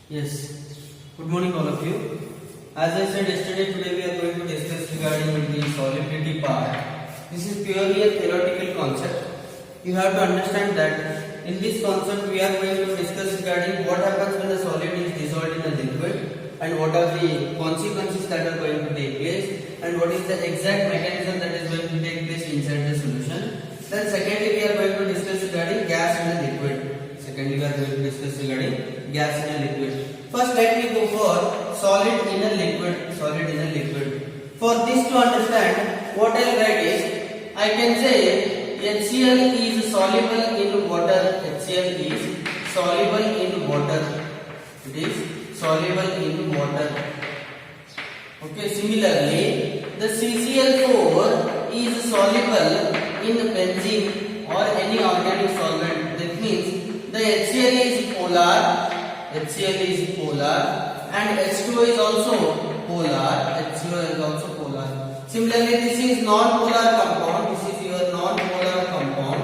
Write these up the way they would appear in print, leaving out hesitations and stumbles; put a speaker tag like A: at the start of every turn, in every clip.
A: Yes. Good morning, all of you. As I said yesterday, today we are going to discuss regarding the solidity part. This is purely a theoretical concept. You have to understand that in this concept we are going to discuss regarding what happens when the solid is dissolved in a liquid and what are the consequences that are going to take place and what is the exact mechanism that is going to take place inside the solution. Then secondly we are going to discuss regarding gas in a liquid. Secondly we are going to discuss regarding gas in a liquid. First let me go for solid in a liquid. Solid in a liquid. For this to understand, what I'll write is, I can say HCl is soluble in water. HCl is soluble in water. It is soluble in water. Okay. Similarly, the CCl4 is soluble in benzene or any organic solvent. That means the HCl is polar. HCl is polar and H2O is also polar. H2O is also polar. Similarly, this is non-polar compound. This is your non-polar compound,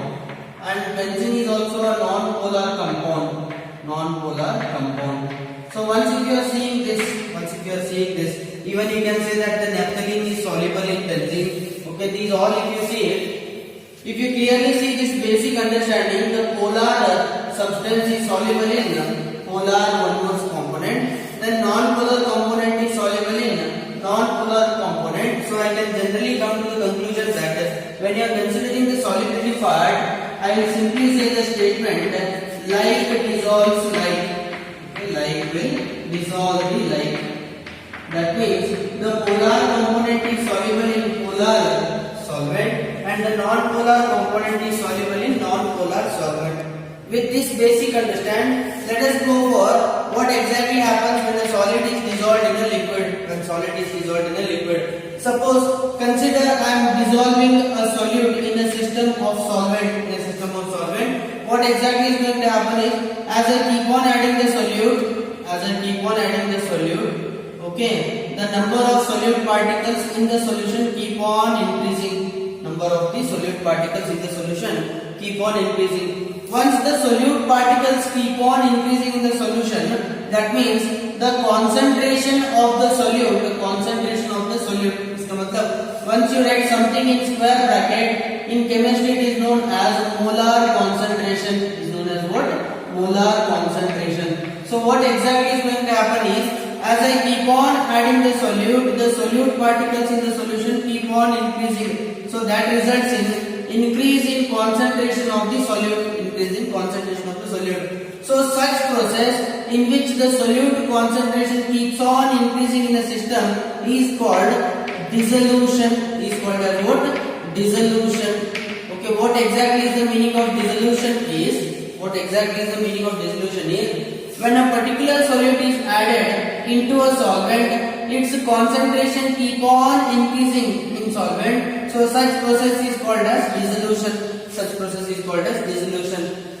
A: and benzene is also a non-polar compound. Non-polar compound. So once if you are seeing this, even you can say that the naphthalene is soluble in benzene. Okay, these all if you see it, if you clearly see this basic understanding, the polar substance is soluble in polar monomers component, then non-polar component is soluble in non-polar component. So I can generally come to the conclusion that when you are considering the solubility part, I will simply say the statement that like dissolves like. Like will dissolve the like. That means the polar component is soluble in polar solvent and the non-polar component is soluble in non-polar solvent. With this basic understand, let us go for what exactly happens when a solid is dissolved in a liquid. When solid is dissolved in a liquid. Suppose, consider I am dissolving a solute in a system of solvent. What exactly is going to happen is, as I keep on adding the solute, okay, the number of solute particles in the solution keep on increasing. Number of the solute particles in the solution keep on increasing. Once the solute particles keep on increasing in the solution, that means the concentration of the solute, once you write something in square bracket, in chemistry it is known as molar concentration. It is known as what? Molar concentration. So what exactly is going to happen is, as I keep on adding the solute particles in the solution keep on increasing. So that results in increase in concentration of the solute. So such process in which the solute concentration keeps on increasing in a system is called dissolution. Is called as what? Dissolution. Okay, what exactly is the meaning of dissolution is? When a particular solute is added into a solvent, its concentration keep on increasing in solvent. So such process is called as dissolution.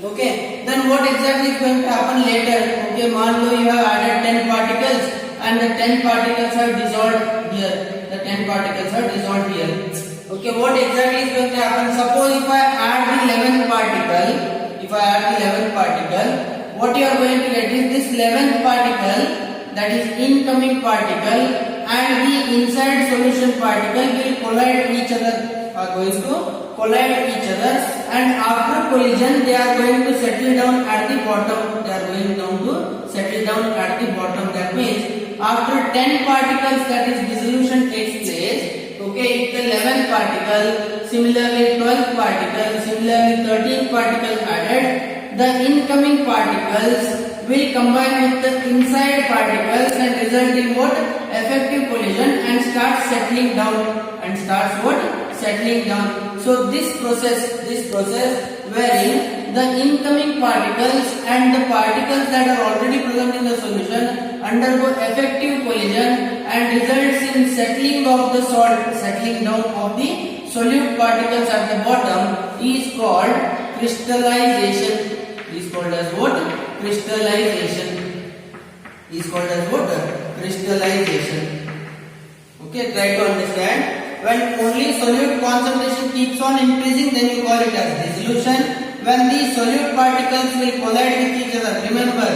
A: Okay, then what exactly is going to happen later? Okay, man lo you have added 10 particles and the 10 particles are dissolved here. Okay, what exactly is going to happen? Suppose if I add the 11th particle, what you are going to get is this 11th particle, that is incoming particle, and the inside solution particle will collide each other, and after collision they are going to settle down at the bottom. That means after 10 particles, that is dissolution takes place. Okay, if the 11th particle, similarly 12th particle, similarly 13th particle added, the incoming particles will combine with the inside particles and result in what? Effective collision and start settling down. So this process wherein the incoming particles and the particles that are already present in the solution undergo effective collision and results in settling down of the solute particles at the bottom is called crystallization. Is called as what? Crystallization. Okay, try to understand. When only solute concentration keeps on increasing, then you call it as dissolution. When the solute particles will collide with each other, remember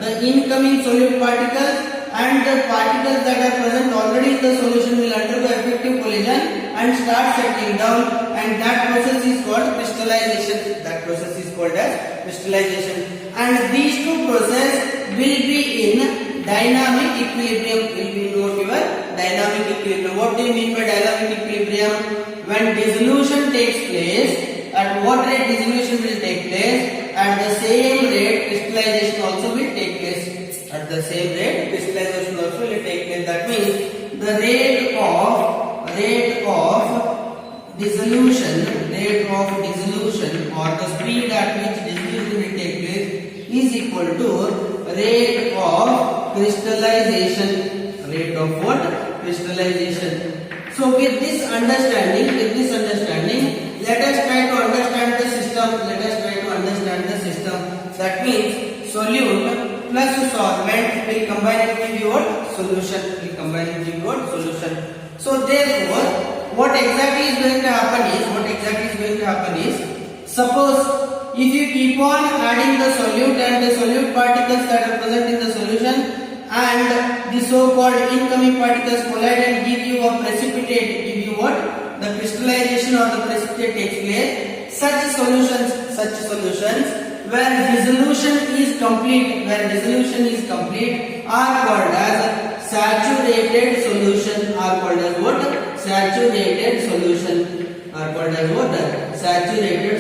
A: the incoming solute particles and the particles that are present already in the solution will undergo effective collision and start settling down, and that process is called crystallization. That process is called as crystallization, and these two processes will be in dynamic equilibrium. Will be note your dynamic equilibrium. What do you mean by dynamic equilibrium? When dissolution takes place, at what rate dissolution will take place? At the same rate crystallization also will take place. At the same rate crystallization also will take place. That means the rate of dissolution or the speed at which dissolution will take place is equal to rate of crystallization. Rate of what? Crystallization. So with this understanding, let us try to understand the system. That means solute plus solvent will combine to give you what? Solution. So therefore, what exactly is going to happen is, suppose if you keep on adding the solute and the solute particles that are present in the solution and the so-called incoming particles collide and give you a precipitate, the crystallization or the precipitate takes place. Such solutions where dissolution is complete are called as saturated solution. Saturated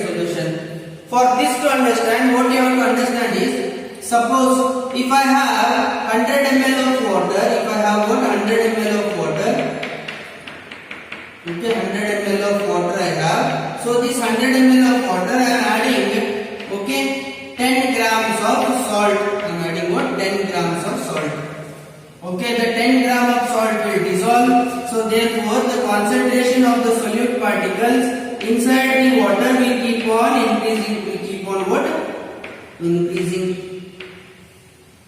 A: solution. For this to understand, what you have to understand is, suppose if I have 100 ml of water, okay, 100 ml of water I have. So this 100 ml of water I am adding, okay, 10 grams of salt. I am adding what? 10 grams of salt. Okay, the 10 gram of salt will dissolve. So therefore, the concentration of the solute particles inside the water will keep on increasing.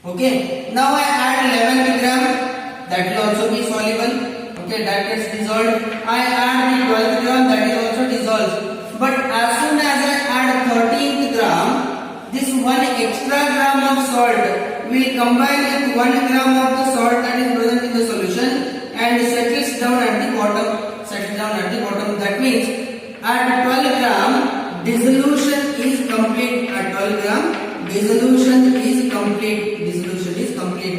A: Okay, now I add 11 gram, that will also be soluble. Okay, that gets dissolved. I add the 12th gram, that is also dissolved. But as soon as I add 13th gram, this 1 extra gram of salt will combine with 1 gram of the salt that is present in the solution and settles down at the bottom. That means at 12 gram dissolution is complete. Dissolution is complete.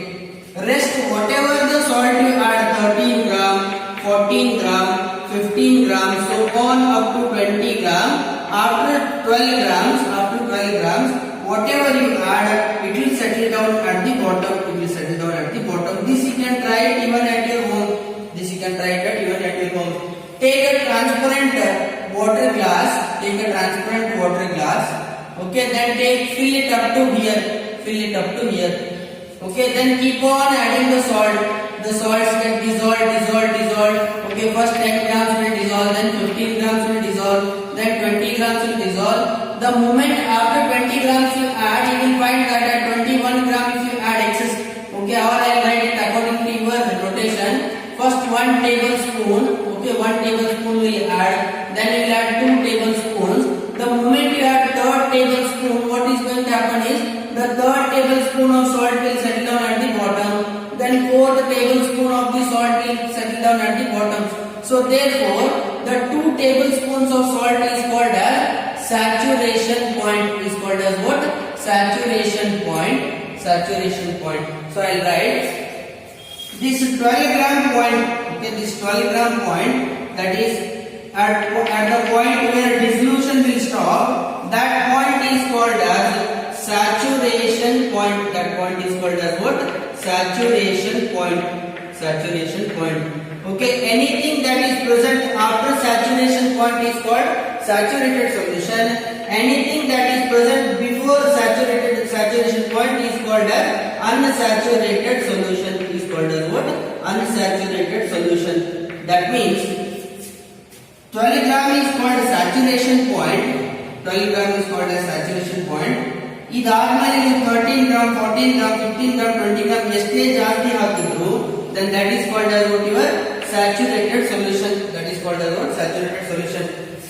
A: Rest whatever the salt you add, 13 gram, 14 gram, 15 gram, so on up to 20 gram. After 12 grams, whatever you add, it will settle down at the bottom. This you can try it even at your home. Take a transparent water glass. Okay, then fill it up to here. Okay, then keep on adding the salt. The salts get dissolved. Okay, first 10 grams will dissolve, then 15 grams will dissolve, then 20 grams will dissolve. The moment after 20 grams you add, you will find that at 21 grams if you add excess. Okay, or I will write it according to your notation. First 1 tablespoon. Okay, 1 tablespoon will add, then you will add 2 tablespoons. The moment you add 3rd tablespoon, what is going to happen is the 3rd tablespoon of salt will settle down at the bottom. Then 4th tablespoon of the salt will settle down at the bottom. So therefore, the 2 tablespoons of salt is called as saturation point. Saturation point. So I will write this 12 gram point. Okay, this 12 gram point, that is at the point where dissolution will stop. That point is called as saturation point. That point is called as what? Saturation point. Okay, anything that is present after saturation point is called saturated solution. Anything that is present before saturation point is called as unsaturated solution. Unsaturated solution. That means 12 gram is called saturation point. ಇದಾದ್ಮೇಲೆ 13 gram 14 gram 15 gram 20 gram ಎಷ್ಟೇ ಜಾಸ್ತಿ ಹಾಕಿದ್ರು then that is called as what your saturated solution.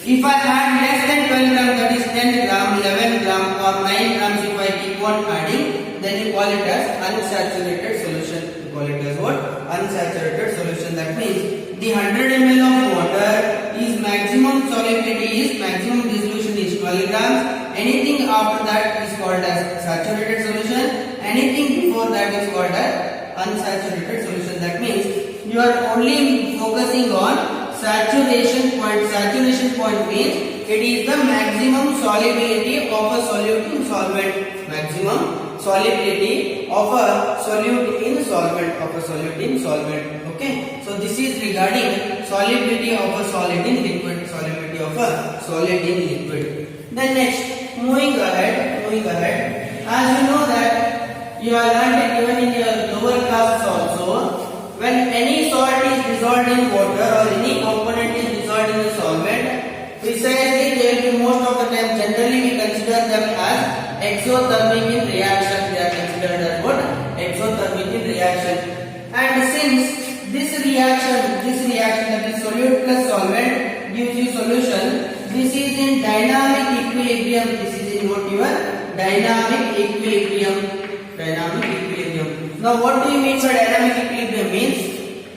A: If I add less than 12 gram, that is 10 gram, 11 gram or 9 grams, if I keep on adding, then you call it as unsaturated solution. You call it as what? Unsaturated solution. That means the 100 ml of water is maximum solubility is maximum dissolution is 12 grams. Anything after that is called as saturated solution. Anything before that is called as unsaturated solution. That means you are only focusing on saturation point. Saturation point means it is the maximum solubility of a solute in solvent. Maximum solubility of a solute in solvent. Okay. So this is regarding solubility of a solid in liquid. Solubility of a solid in liquid. Then next, moving ahead. As you know that you have learned it even in your lower classes also. When any salt is dissolved in water or any component is dissolved in a solvent, precisely they will be most of the time generally we consider them as exothermic in reaction. They are considered as what? Exothermic in reaction. And since this reaction that is solute plus solvent gives you solution, this is in dynamic equilibrium. This is in what your dynamic equilibrium. Now what do you mean by dynamic equilibrium? Means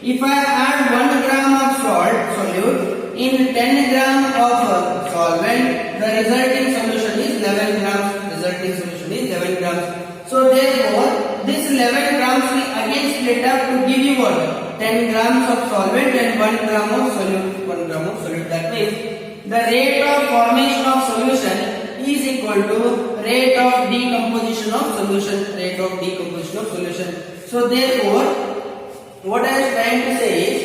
A: if I add 1 gram of salt solute in 10 gram of solvent, the resulting solution is 11 grams. So therefore this 11 grams will again split up to give you what? 10 grams of solvent and 1 gram of solute. That means the rate of formation of solution is equal to rate of decomposition of solution. So therefore, what I am trying to say is,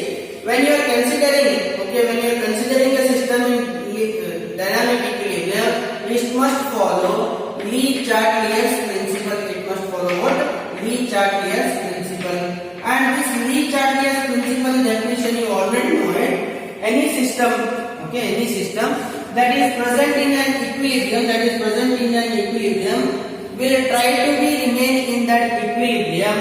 A: when you are considering a system in dynamic equilibrium, it must follow Lee-Chatelier principle. And this Lee-Chatelier principle definition you already know it. Any system that is present in an equilibrium, will try to remain in that equilibrium.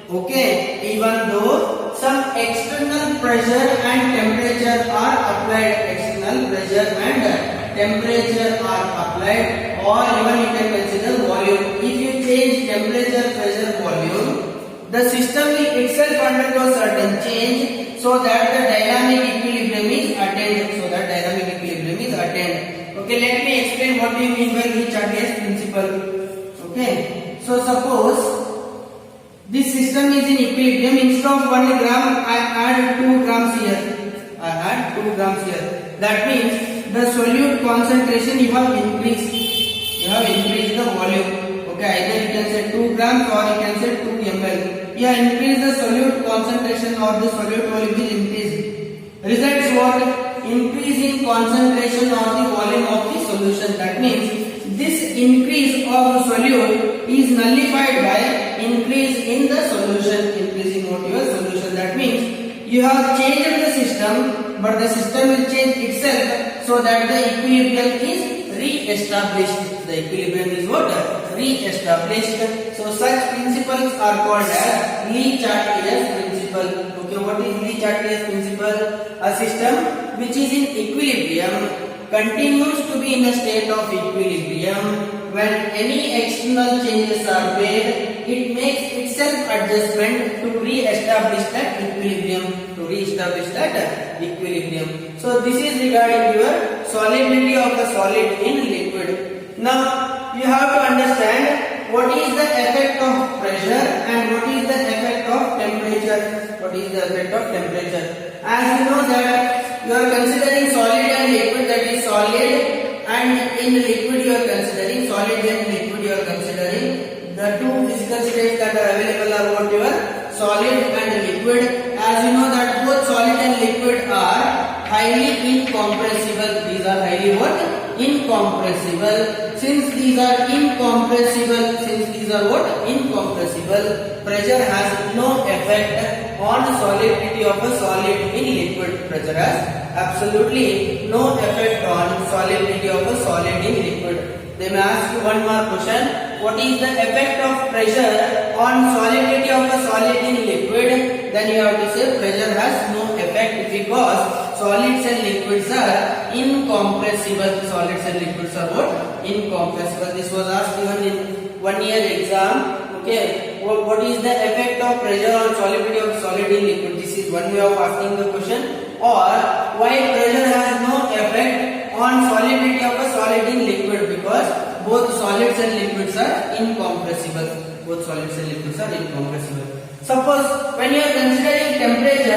A: Okay, even though some external pressure and temperature are applied, or even you can consider volume. If you change temperature, pressure, volume, the system will itself undergo certain change so that the dynamic equilibrium is attained. Okay, let me explain what we mean by Lee-Chatelier principle. Okay, so suppose this system is in equilibrium. Instead of 1 gram, I add 2 grams here. That means the solute concentration you have increased. The volume. Okay, either you can say 2 grams or you can say 2 ml. You have increased the solute concentration or the solute volume is increased. Results what? Increase in concentration or the volume of the solution. That means this increase of solute is nullified by increase in the solution. That means you have changed the system, but the system will change itself so that the equilibrium is re-established. So such principles are called as Lee-Chatelier principle. Okay, what is Lee-Chatelier principle? A system which is in equilibrium continues to be in a state of equilibrium. When any external changes are made, it makes itself adjustment to re-establish that equilibrium. So this is regarding your solubility of the solid in liquid. Now you have to understand what is the effect of pressure and what is the effect of temperature. As you know that you are considering solid and liquid, that is solid, and in liquid you are considering solid and liquid you are considering the two physical states that are available are what your solid and liquid. As you know that both solid and liquid are highly incompressible. These are highly what? Incompressible. Since these are incompressible, pressure has no effect on solidity of a solid in liquid. Pressure has absolutely no effect on solidity of a solid in liquid. They may ask you one more question. What is the effect of pressure on solidity of a solid in liquid? Then you have to say pressure has no effect because solids and liquids are incompressible. Solids and liquids are what? Incompressible. This was asked even in 1 year exam. Okay, what is the effect of pressure on solubility of solid in liquid? This is one way of asking the question. Or why pressure has no effect on solubility of a solid in liquid? Because both solids and liquids are incompressible. Both solids and liquids are incompressible. Suppose when you are considering temperature,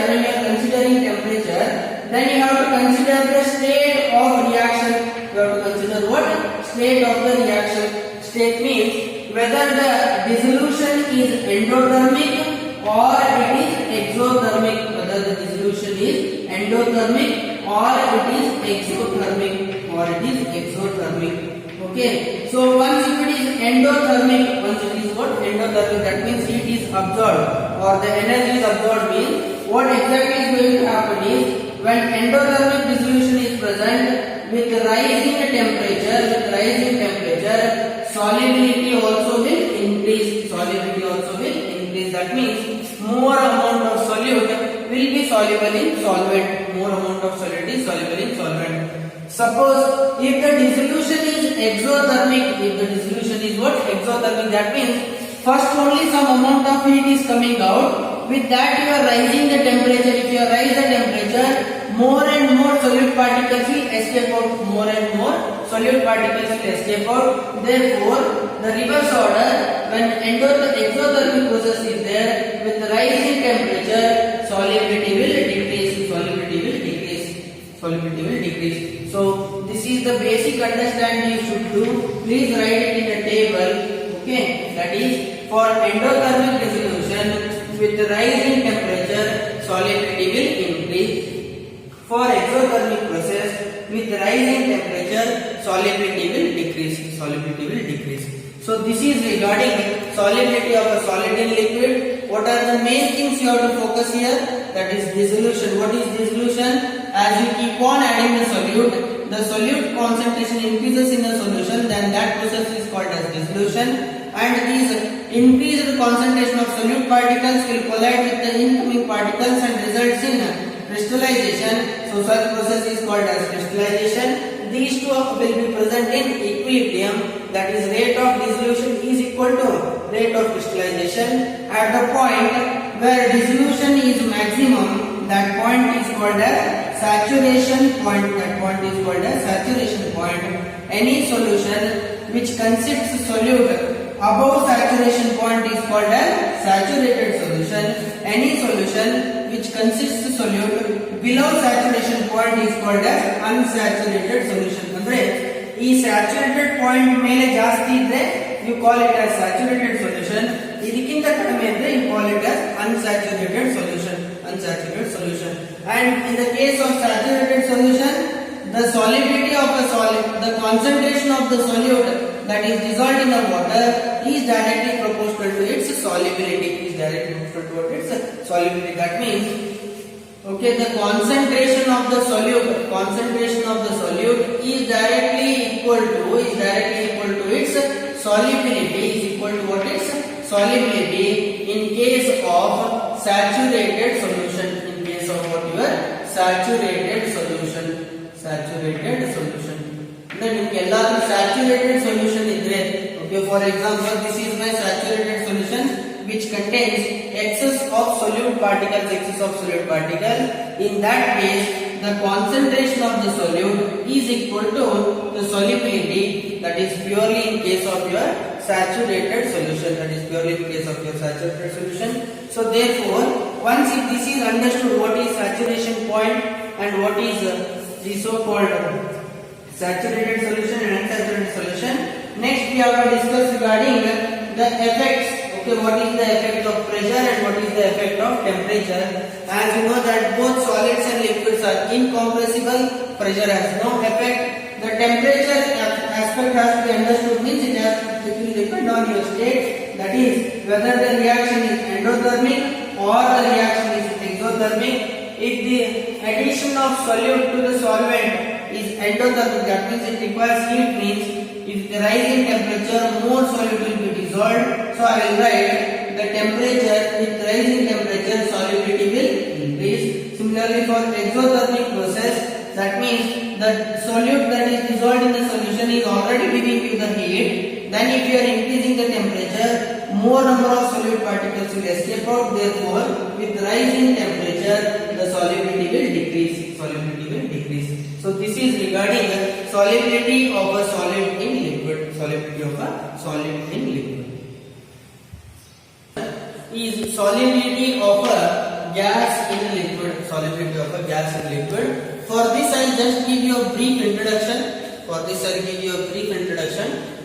A: then you have to consider the state of reaction. You have to consider what? State of the reaction. State means whether the dissolution is endothermic or it is exothermic. Whether the dissolution is endothermic or it is exothermic. Okay. So once if it is endothermic, that means heat is absorbed or the energy is absorbed means what exactly is going to happen is when endothermic dissolution is present with rising temperature, solubility also will increase. That means more amount of solute will be soluble in solvent. More amount of solute is soluble in solvent. Suppose if the dissolution is exothermic, exothermic, that means first only some amount of heat is coming out. With that you are rising the temperature. If you raise the temperature, more and more solute particles will escape out. Therefore, the reverse order, when exothermic process is there, with rising temperature, solubility will decrease. So this is the basic understanding you should do. Please write it in a table. Okay, that is for endothermic dissolution with rising temperature, solubility will increase. For exothermic process with rising temperature, solubility will decrease. So this is regarding solubility of a solid in liquid. What are the main things you have to focus here? That is dissolution. What is dissolution? As you keep on adding the solute concentration increases in the solution, then that process is called as dissolution. And these increased concentration of solute particles will collide with the incoming particles and results in crystallization. So such process is called as crystallization. These two will be present in equilibrium. That is, rate of dissolution is equal to rate of crystallization. At the point where dissolution is maximum, that point is called as saturation point. Any solution which consists solute above saturation point is called as saturated solution. Any solution which consists solute below saturation point is called as unsaturated solution. ಅಂದ್ರೆ ಈ saturated point ಮೇಲೆ ಜಾಸ್ತಿ ಇದ್ರೆ you call it as saturated solution. ಇದಕ್ಕಿಂತ ಕಡಿಮೆ ಇದ್ರೆ you call it as unsaturated solution. And in the case of saturated solution, the solubility of the solid, the concentration of the solute that is dissolved in the water is directly proportional to its solubility. That means, okay, the concentration of the solute is directly equal to its solubility. Solubility in case of saturated solution. Saturated solution. Then ನಿಮಗೆ ಎಲ್ಲಾದರೂ saturated solution ಇದ್ರೆ, okay, for example, this is my saturated solution which contains excess of solute particles. In that case, the concentration of the solute is equal to the solubility. That is purely in case of your saturated solution. So therefore, once if this is understood, what is saturation point and what is the so-called saturated solution and unsaturated solution, next we have to discuss regarding the effects. Okay, what is the effect of pressure and what is the effect of temperature? As you know that both solids and liquids are incompressible, pressure has no effect. The temperature aspect has to be understood, means it will depend on your state, that is whether the reaction is endothermic or the reaction is exothermic. If the addition of solute to the solvent is endothermic, that means it requires heat, means if the rise in temperature, more solid will be dissolved. So I will write the temperature, with rise in temperature, solubility will increase. Similarly for exothermic process, that means the solute that is dissolved in the solution is already giving you the heat. Then if you are increasing the temperature, more number of solute particles will escape out. Therefore, with rise in temperature, the solubility will decrease. Solubility will decrease. So this is regarding the solubility of a solid in liquid. Solubility of a solid in liquid. Is solubility of a gas in liquid. Solubility of a gas in liquid. For this I will just give you a brief introduction.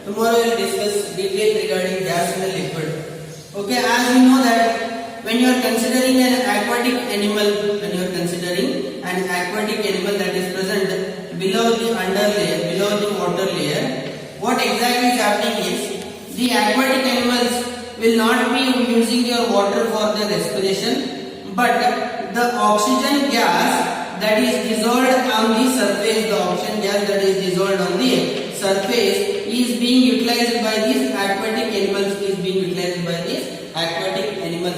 A: Tomorrow we will discuss detail regarding gas in the liquid. Okay, as you know that when you are considering an aquatic animal, that is present below the underlayer, below the water layer, what exactly is happening is the aquatic animals will not be using your water for their respiration, but the oxygen gas that is dissolved on the surface, is being utilized by these aquatic animals.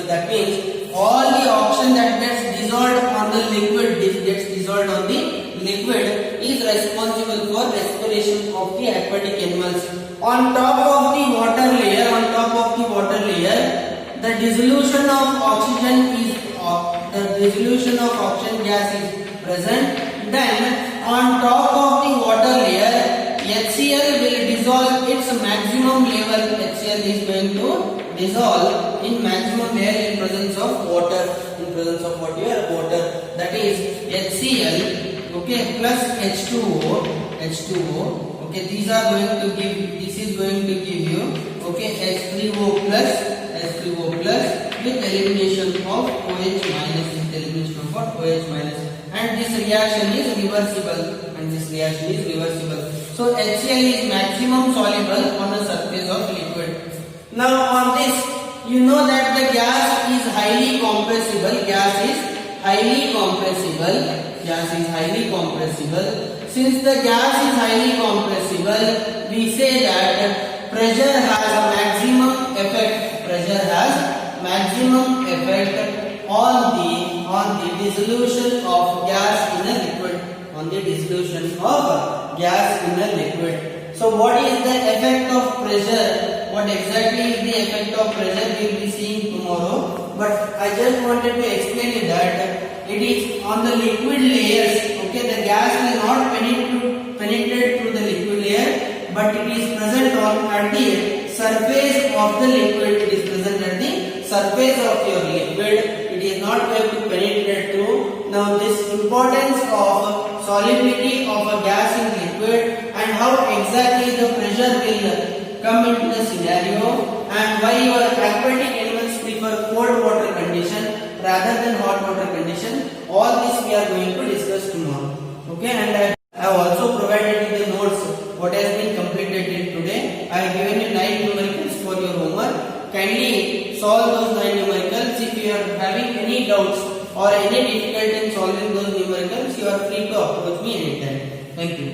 A: That means all the oxygen that gets dissolved on the liquid, is responsible for respiration of the aquatic animals. On top of the water layer, the dissolution of oxygen gas is present. Then on top of the water layer, HCl will dissolve its maximum level. HCl is going to dissolve in maximum layer in presence of water. That is HCl, okay, plus H2O. Okay, this is going to give you, okay, H3O plus with elimination of OH minus, and this reaction is reversible. So HCl is maximum soluble on the surface of liquid. Now on this, you know that the gas is highly compressible. Since the gas is highly compressible, we say that pressure has a maximum effect on the dissolution of gas in a liquid. So what is the effect of pressure? What exactly is the effect of pressure we will be seeing tomorrow. But I just wanted to explain you that it is on the liquid layers. Okay, the gas will not penetrate through the liquid layer, but it is present at the surface of the liquid. It is not going to penetrate through. Now this importance of solubility of a gas in liquid and how exactly the pressure will come into the scenario, and why your aquatic animals prefer cold water condition rather than hot water condition. All this we are going to discuss tomorrow. Okay, and I have also provided you the notes what has been completed till today. I have given you 9 numericals for your homework. Kindly solve those 9 numericals. If you are having any doubts or any difficulty in solving those numericals, you are free to approach me anytime. Thank you.